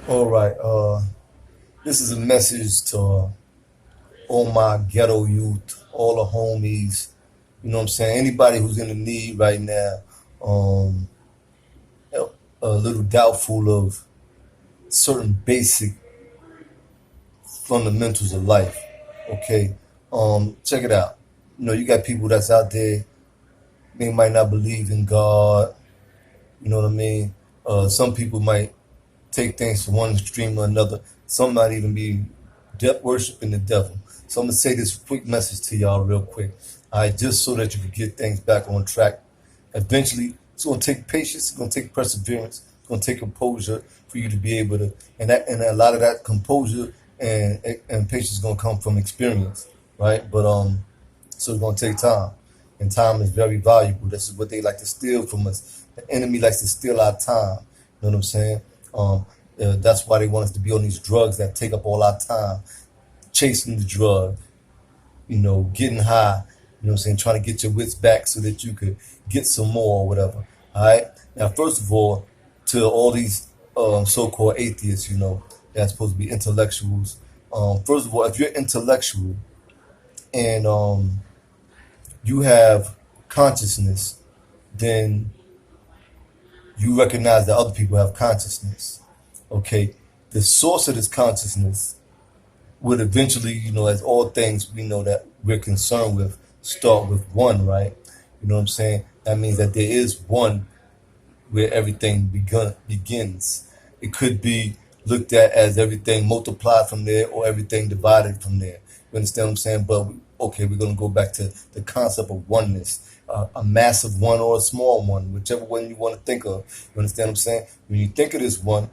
All right. This is a message to all my ghetto youth, all the homies. You know what I'm saying? Anybody who's in the need right now, um, a little doubtful of certain basic fundamentals of life. Okay. Check it out. You know, you got people that's out there. They might not believe in God. You know what I mean? Some people might take things from one extreme or another. Some might even be worshiping the devil. So I'm gonna say this quick message to y'all real quick. All right, just so that you can get things back on track. Eventually, it's gonna take patience. It's gonna take perseverance. It's gonna take composure for you to be able to, and a lot of that composure and patience is gonna come from experience, right? But so it's gonna take time, and time is very valuable. This is what they like to steal from us. The enemy likes to steal our time. You know what I'm saying? That's why they want us to be on these drugs that take up all our time, chasing the drug, getting high, you know what I'm saying, trying to get your wits back so that you could get some more or whatever. All right. Now, first of all, to all these so-called atheists, that's supposed to be intellectuals. First of all, if you're intellectual and you have consciousness, then you recognize that other people have consciousness. Okay. The source of this consciousness would eventually, as all things we know that we're concerned with, start with one, right? You know what I'm saying? That means that there is one where everything begins. It could be looked at as everything multiplied from there or everything divided from there. You understand what I'm saying? But okay, we're going to go back to the concept of oneness, a massive one or a small one, whichever one you want to think of. You understand what I'm saying? When you think of this one,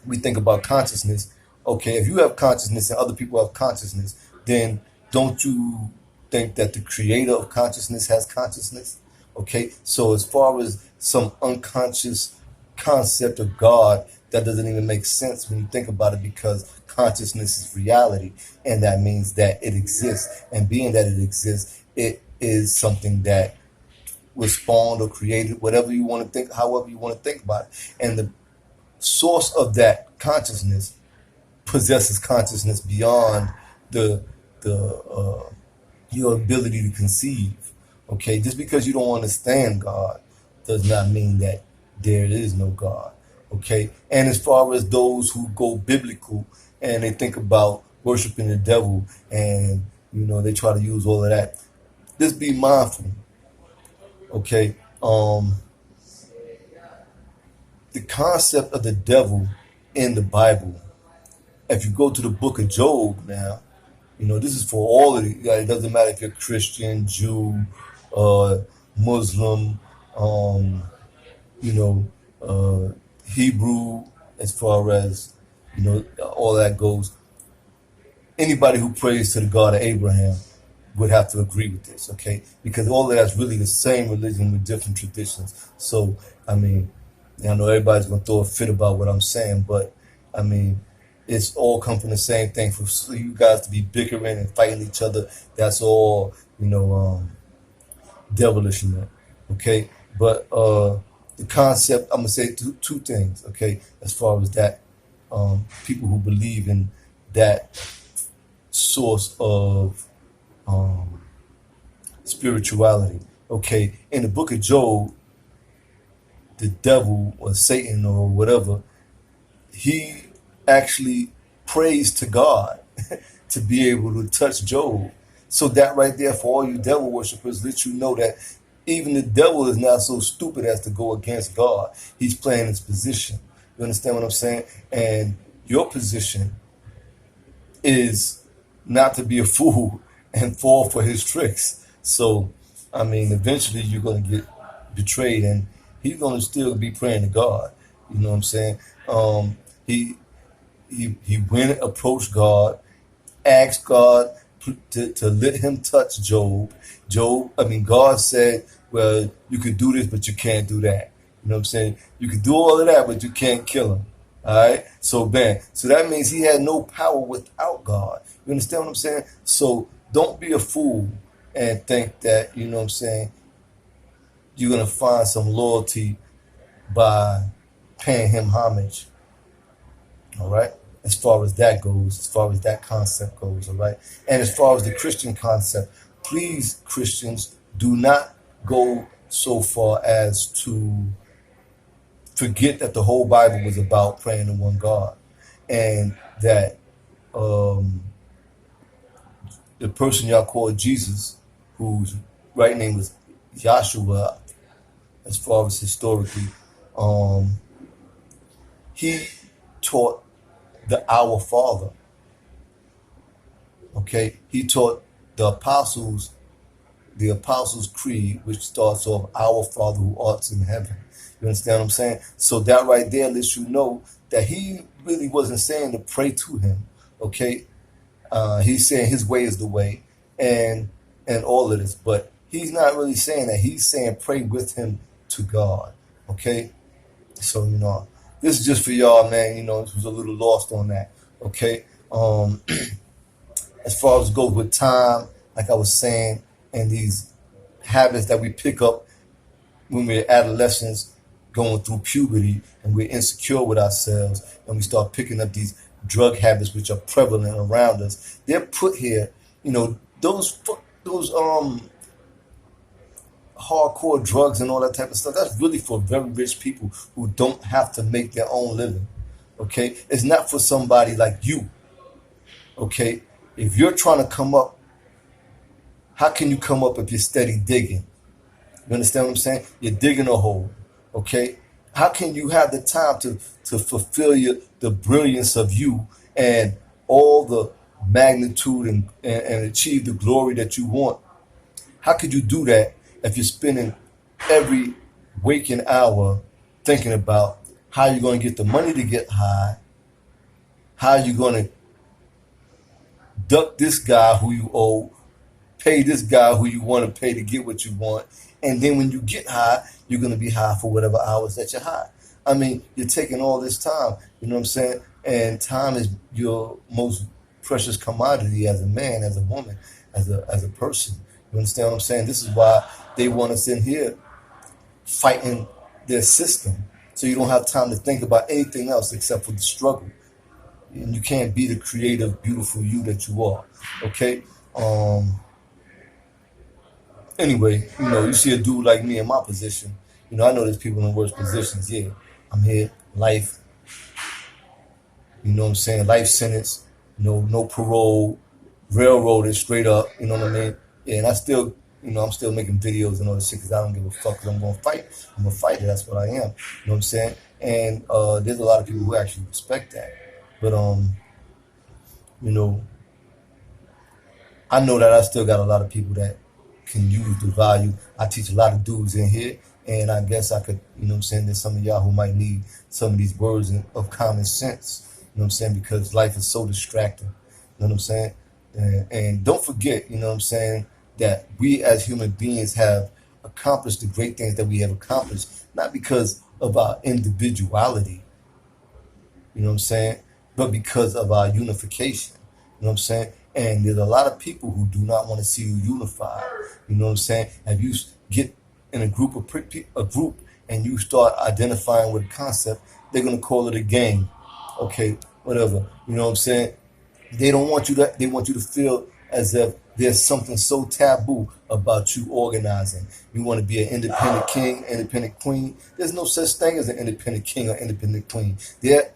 we think about consciousness. Okay, if you have consciousness and other people have consciousness, then don't you think that the creator of consciousness has consciousness? Okay, so as far as some unconscious concept of God, that doesn't even make sense when you think about it, because consciousness is reality, and that means that it exists. And being that it exists, it is something that was spawned or created, whatever you want to think, however you want to think about it. And the source of that consciousness possesses consciousness beyond the your ability to conceive. Okay, just because you don't understand God does not mean that there is no God. Okay, and as far as those who go biblical and they think about worshiping the devil, and they try to use all of that, just be mindful. Okay, the concept of the devil in the Bible, if you go to the book of Job now, this is for all of it. It doesn't matter if you're Christian, Jew, Muslim, um, you know, Hebrew, as far as, all that goes. Anybody who prays to the God of Abraham would have to agree with this, okay? Because all of that's really the same religion with different traditions. So, I mean, I know everybody's going to throw a fit about what I'm saying, but, I mean, it's all come from the same thing. For you guys to be bickering and fighting each other, that's all, devilish in that, okay? But the concept, I'm going to say two things, okay, as far as that. People who believe in that source of spirituality. Okay, in the book of Job, the devil or Satan or whatever, he actually prays to God to be able to touch Job. So that right there, for all you devil worshippers, let you know that even the devil is not so stupid as to go against God. He's playing his position. You understand what I'm saying? And your position is not to be a fool and fall for his tricks. So, I mean, eventually you're going to get betrayed, and he's going to still be praying to God. You know what I'm saying? He he went and approached God, asked God to let him touch Job. God said, well, you could do this, but you can't do that. You know what I'm saying? You could do all of that, but you can't kill him. All right. So, bam. So that means he had no power without God. You understand what I'm saying? So don't be a fool and think that, you know what I'm saying, you're going to find some loyalty by paying him homage. All right. As far as that goes, as far as that concept goes, all right. And as far as the Christian concept, please, Christians, do not go so far as to forget that the whole Bible was about praying to one God, and that um, the person y'all call Jesus, whose right name was Yahshua, as far as historically, um, he taught the Our Father. Okay, he taught the Apostles' Creed, which starts off, "Our Father who art in heaven." You understand what I'm saying? So that right there lets you know that he really wasn't saying to pray to him. Okay, he's saying his way is the way, and all of this, but he's not really saying that. He's saying pray with him to God. Okay, so this is just for y'all, man. This was a little lost on that. Okay, as far as goes with time, like I was saying, and these habits that we pick up when we're adolescents, going through puberty, and we're insecure with ourselves, and we start picking up these drug habits which are prevalent around us. They're put here, those hardcore drugs and all that type of stuff. That's really for very rich people who don't have to make their own living. Okay, it's not for somebody like you. Okay, if you're trying to come up, how can you come up if you're steady digging? You understand what I'm saying? You're digging a hole. Okay, how can you have the time to fulfill the brilliance of you and all the magnitude and achieve the glory that you want? How could you do that if you're spending every waking hour thinking about how you're going to get the money to get high, how you're going to duck this guy who you owe, pay this guy who you want to pay to get what you want, and then when you get high, you're going to be high for whatever hours that you're high. I mean, you're taking all this time, you know what I'm saying? And time is your most precious commodity as a man, as a woman, as a person. You understand what I'm saying? This is why they want us in here fighting their system. So you don't have time to think about anything else except for the struggle. And you can't be the creative, beautiful you that you are. Okay? Anyway, you see a dude like me in my position. I know there's people in worse positions. Yeah, I'm here, life. You know what I'm saying? Life sentence, no parole, railroaded straight up. You know what I mean? Yeah, and I still, I'm still making videos and all this shit because I don't give a fuck. Because I'm gonna fight. I'm a fighter. That's what I am. You know what I'm saying? And there's a lot of people who actually respect that. But I know that I still got a lot of people that can use the value. I teach a lot of dudes in here, and I guess I could, there's some of y'all who might need some of these words of common sense. You know what I'm saying? Because life is so distracting. You know what I'm saying? And don't forget, that we as human beings have accomplished the great things that we have accomplished, not because of our individuality, but because of our unification. You know what I'm saying? And there's a lot of people who do not want to see you unified. You know what I'm saying? If you get in a group and you start identifying with a concept, they're gonna call it a gang. Okay, whatever. You know what I'm saying? They don't want you to. They want you to feel as if there's something so taboo about you organizing. You want to be an independent king, independent queen. There's no such thing as an independent king or independent queen. They're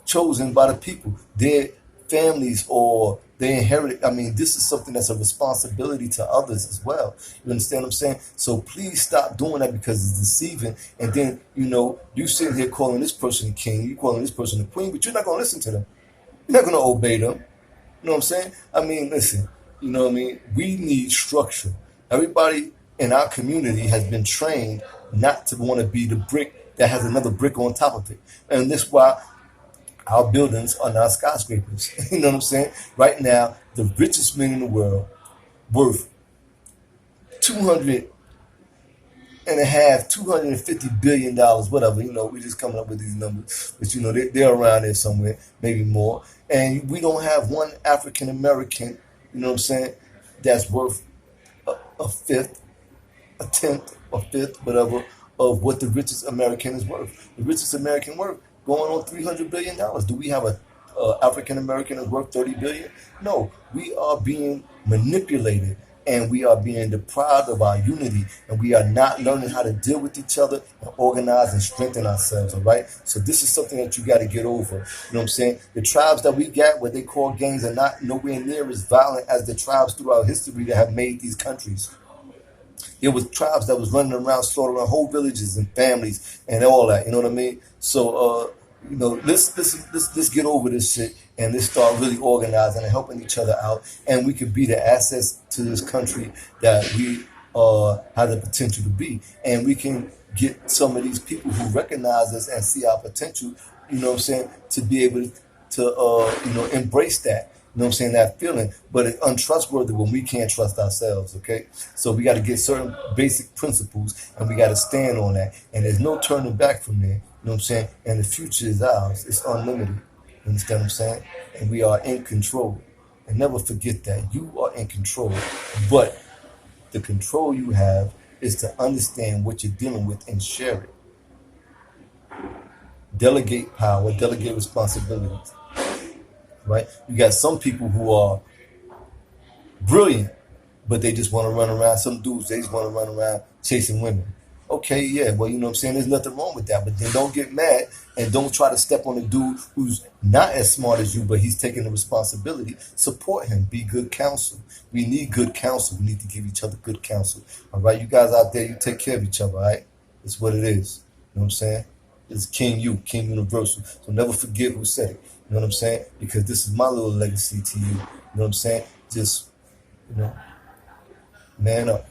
chosen by the people. Their families or they inherit. I mean, this is something that's a responsibility to others as well. You understand what I'm saying? So please stop doing that because it's deceiving. And then, you sitting here calling this person a king, you calling this person a queen, but you're not going to listen to them. You're not going to obey them. You know what I'm saying? I mean, listen, we need structure. Everybody in our community has been trained not to want to be the brick that has another brick on top of it. And that's why our buildings are not skyscrapers. You know what I'm saying? Right now, the richest men in the world, worth 250 billion dollars, whatever. We just coming up with these numbers, but they're around there somewhere, maybe more. And we don't have one African American, that's worth a fifth, a tenth, a fifth, whatever, of what the richest American is worth. The richest American going on $300 billion. Do we have a African American is worth 30 billion? No, we are being manipulated and we are being deprived of our unity and we are not learning how to deal with each other and organize and strengthen ourselves. All right. So this is something that you got to get over. You know what I'm saying? The tribes that we got, what they call gangs, are not nowhere near as violent as the tribes throughout history that have made these countries. It was tribes that was running around slaughtering whole villages and families and all that. You know what I mean? So let's get over this shit and let's start really organizing and helping each other out, and we could be the assets to this country that we have the potential to be, and we can get some of these people who recognize us and see our potential. You know what I'm saying? To be able to embrace that. You know what I'm saying? That feeling, but it's untrustworthy when we can't trust ourselves. Okay, so we got to get certain basic principles, and we got to stand on that. And there's no turning back from there. You know what I'm saying? And the future is ours. It's unlimited. You understand what I'm saying? And we are in control. And never forget that you are in control. But the control you have is to understand what you're dealing with and share it. Delegate power. Delegate responsibilities. Right? You got some people who are brilliant, but they just want to run around. Some dudes, they just want to run around chasing women. Okay, yeah, well, you know what I'm saying? There's nothing wrong with that. But then don't get mad and don't try to step on a dude who's not as smart as you, but he's taking the responsibility. Support him. Be good counsel. We need good counsel. We need to give each other good counsel. All right, you guys out there, you take care of each other, all right? It's what it is. You know what I'm saying? It's King Universal. So never forget who said it. You know what I'm saying? Because this is my little legacy to you. You know what I'm saying? Just, man up.